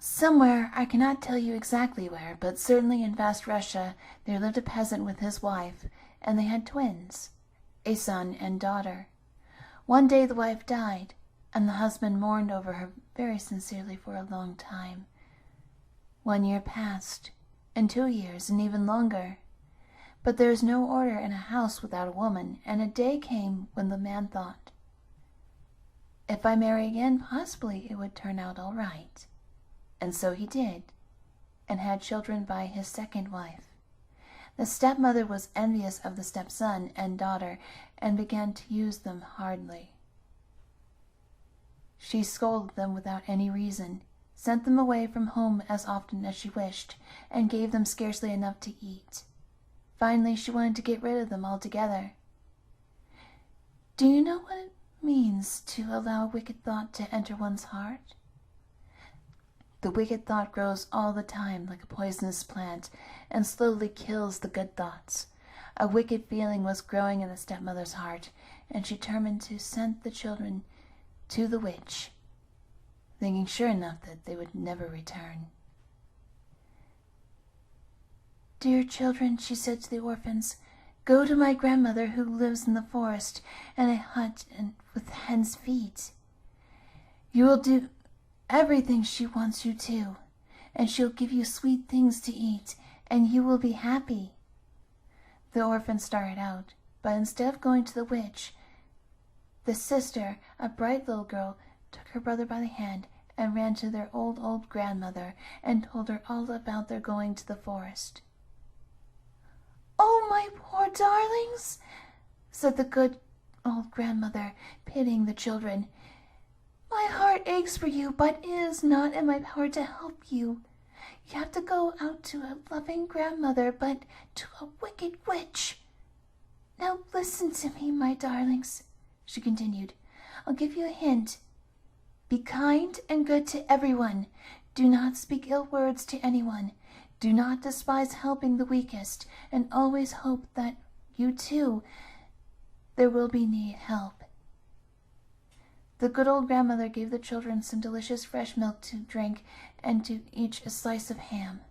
Somewhere, I cannot tell you exactly where, but certainly in vast Russia, there lived a peasant with his wife, and they had twins, a son and daughter. One day the wife died, and the husband mourned over her very sincerely for a long time. 1 year passed, and 2 years, and even longer. But there is no order in a house without a woman, and a day came when the man thought, "If I marry again, possibly it would turn out all right." And so he did, and had children by his second wife. The stepmother was envious of the stepson and daughter, and began to use them hardly. She scolded them without any reason, sent them away from home as often as she wished, and gave them scarcely enough to eat. Finally, she wanted to get rid of them altogether. Do you know what it means to allow a wicked thought to enter one's heart? The wicked thought grows all the time like a poisonous plant, and slowly kills the good thoughts. A wicked feeling was growing in the stepmother's heart, and she determined to send the children to the witch, thinking sure enough that they would never return. "Dear children," she said to the orphans, "go to my grandmother who lives in the forest in a hut with hen's feet. You will do everything she wants you to, and she'll give you sweet things to eat, and you will be happy." The orphans started out, but instead of going to the witch, the sister, a bright little girl, took her brother by the hand and ran to their old grandmother and told her all about their going to the forest. "Oh, my poor darlings," said the good old grandmother, pitying the children. "My heart aches for you, but it is not in my power to help you. You have to go out to a loving grandmother, but to a wicked witch. Now listen to me, my darlings," she continued. "I'll give you a hint. Be kind and good to everyone. Do not speak ill words to anyone. Do not despise helping the weakest, and always hope that you too there will be need help." The good old grandmother gave the children some delicious fresh milk to drink, and to each a slice of ham.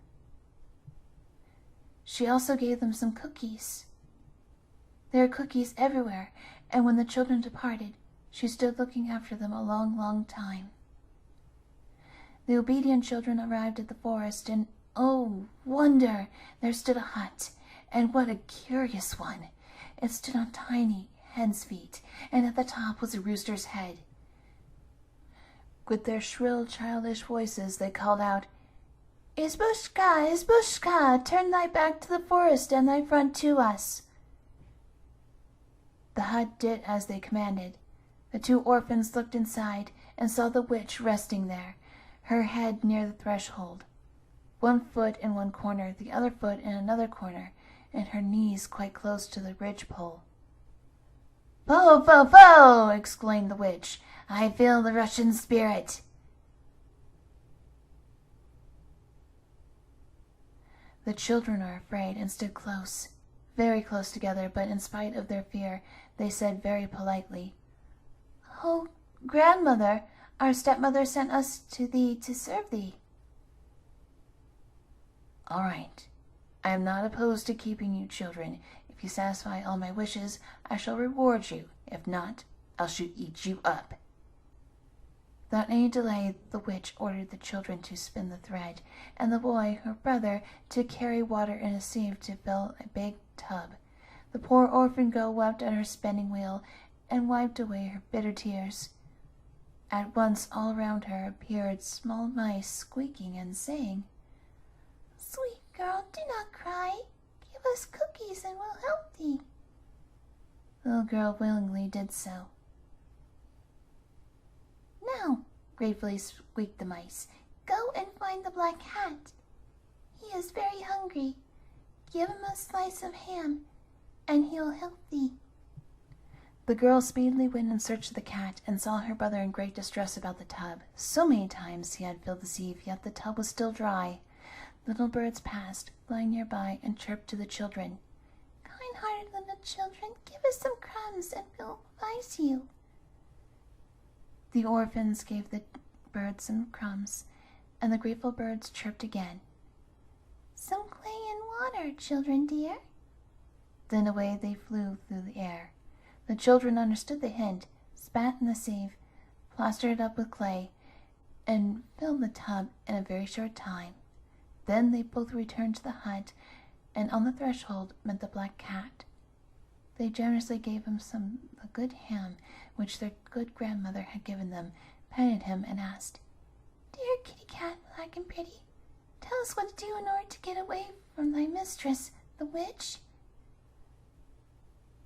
She also gave them some cookies. There were cookies everywhere, and when the children departed, she stood looking after them a long time. The obedient children arrived at the forest, and oh, wonder! There stood a hut, and what a curious one! It stood on tiny hen's feet, and at the top was a rooster's head. With their shrill, childish voices they called out, "Izbushka, Izbushka, turn thy back to the forest and thy front to us." The hut did as they commanded. The 2 orphans looked inside and saw the witch resting there, her head near the threshold, 1 foot in one corner, the other foot in another corner, and her knees quite close to the ridgepole. "Bo, bo, bo!" exclaimed the witch. "I feel the Russian spirit." The children were afraid and stood close, very close together, but in spite of their fear, they said very politely, "Oh, grandmother, our stepmother sent us to thee to serve thee." "All right. I am not opposed to keeping you children. If you satisfy all my wishes, I shall reward you. If not, I shall eat you up." Without any delay, the witch ordered the children to spin the thread, and the boy, her brother, to carry water in a sieve to fill a big tub. The poor orphan girl wept at her spinning wheel, and wiped away her bitter tears. At once all around her appeared small mice, squeaking and saying, "Sweet girl, do not cry. Give us cookies and we'll help thee." The little girl willingly did so. "Now," gratefully squeaked the mice, "go and find the black cat. He is very hungry. Give him a slice of ham, and he'll help thee." The girl speedily went in search of the cat, and saw her brother in great distress about the tub. So many times he had filled the sieve, yet the tub was still dry. Little birds passed, flying nearby, and chirped to the children. "Kind-hearted little children, give us some crumbs, and we'll advise you." The orphans gave the birds some crumbs, and the grateful birds chirped again. Some clay and water, children dear. Then away they flew through the air. The children understood the hint, spat in the sieve, plastered it up with clay, and filled the tub in a very short time. Then they both returned to the hut, and on the threshold met the black cat. They generously gave him the good ham which their good grandmother had given them, petted him, and asked, Dear kitty cat, black and pretty, tell us what to do in order to get away from thy mistress, the witch.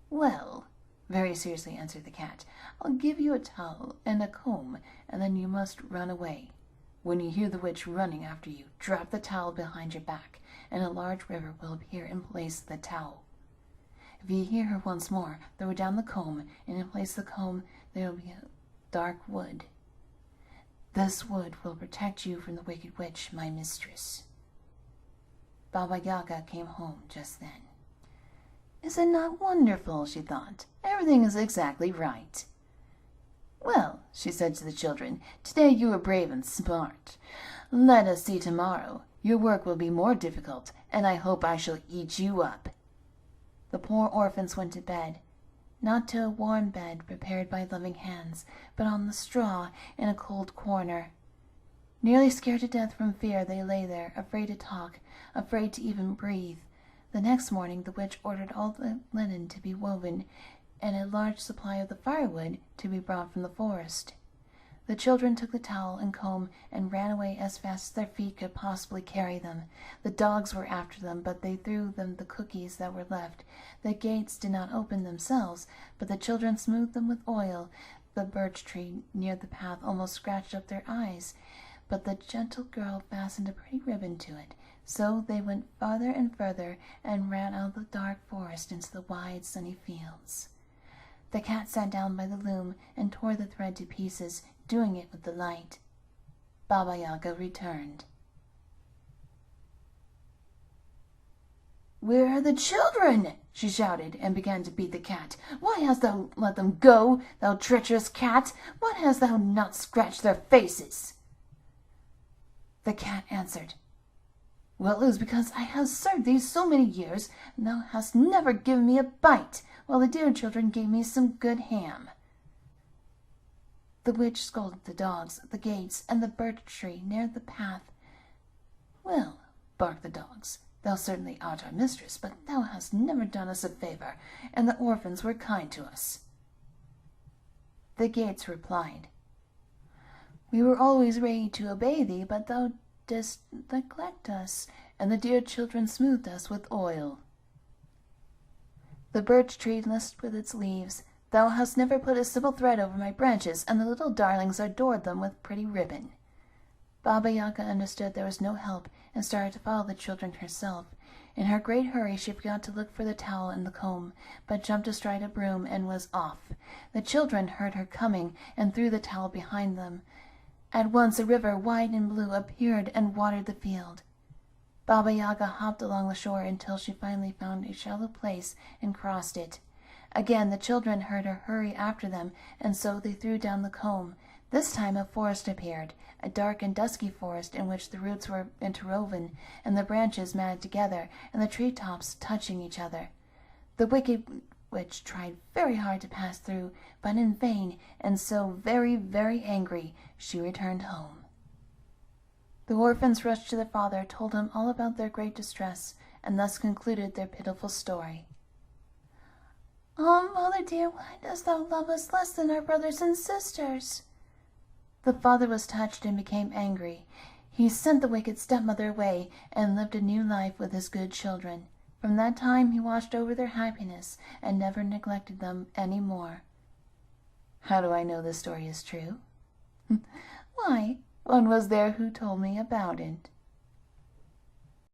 Well, very seriously answered the cat, I'll give you a towel and a comb, and then you must run away. When you hear the witch running after you, drop the towel behind your back, and a large river will appear in place of the towel. If you hear her once more, throw down the comb, and in place of the comb there will be a dark wood. This wood will protect you from the wicked witch, my mistress. Baba Yaga came home just then. Is it not wonderful, she thought. Everything is exactly right. Well, she said to the children, today you are brave and smart. Let us see tomorrow. Your work will be more difficult, and I hope I shall eat you up. The poor orphans went to bed, not to a warm bed prepared by loving hands, but on the straw in a cold corner. Nearly scared to death from fear, they lay there, afraid to talk, afraid to even breathe. The next morning the witch ordered all the linen to be woven, and a large supply of the firewood to be brought from the forest. The children took the towel and comb and ran away as fast as their feet could possibly carry them. The dogs were after them, but they threw them the cookies that were left. The gates did not open themselves, but the children smoothed them with oil. The birch tree near the path almost scratched up their eyes, but the gentle girl fastened a pretty ribbon to it. So they went farther and further and ran out of the dark forest into the wide sunny fields. The cat sat down by the loom and tore the thread to pieces, doing it with delight. Baba Yaga returned. Where are the children? She shouted, and began to beat the cat. Why hast thou let them go, thou treacherous cat? Why hast thou not scratched their faces? The cat answered, Well, it was because I have served thee so many years, and thou hast never given me a bite, while the dear children gave me some good ham. The witch scolded the dogs, the gates, and the birch tree near the path. Well, barked the dogs, thou certainly art our mistress, but thou hast never done us a favor, and the orphans were kind to us. The gates replied, We were always ready to obey thee, but thou didst neglect us, and the dear children smoothed us with oil. The birch tree lisped with its leaves, Thou hast never put a simple thread over my branches, and the little darlings adored them with pretty ribbon. Baba Yaga understood there was no help, and started to follow the children herself. In her great hurry she forgot to look for the towel and the comb, but jumped astride a broom and was off. The children heard her coming, and threw the towel behind them. At once a river, wide and blue, appeared and watered the field. Baba Yaga hopped along the shore until she finally found a shallow place and crossed it. Again the children heard her hurry after them, and so they threw down the comb. This time a forest appeared, a dark and dusky forest in which the roots were interwoven, and the branches matted together, and the tree-tops touching each other. The wicked witch tried very hard to pass through, but in vain, and so very, very angry, she returned home. The orphans rushed to their father, told him all about their great distress, and thus concluded their pitiful story. "Ah, mother dear, why dost thou love us less than our brothers and sisters?" The father was touched and became angry. He sent the wicked stepmother away and lived a new life with his good children. From that time he watched over their happiness and never neglected them any more. How do I know this story is true? Why, one was there who told me about it.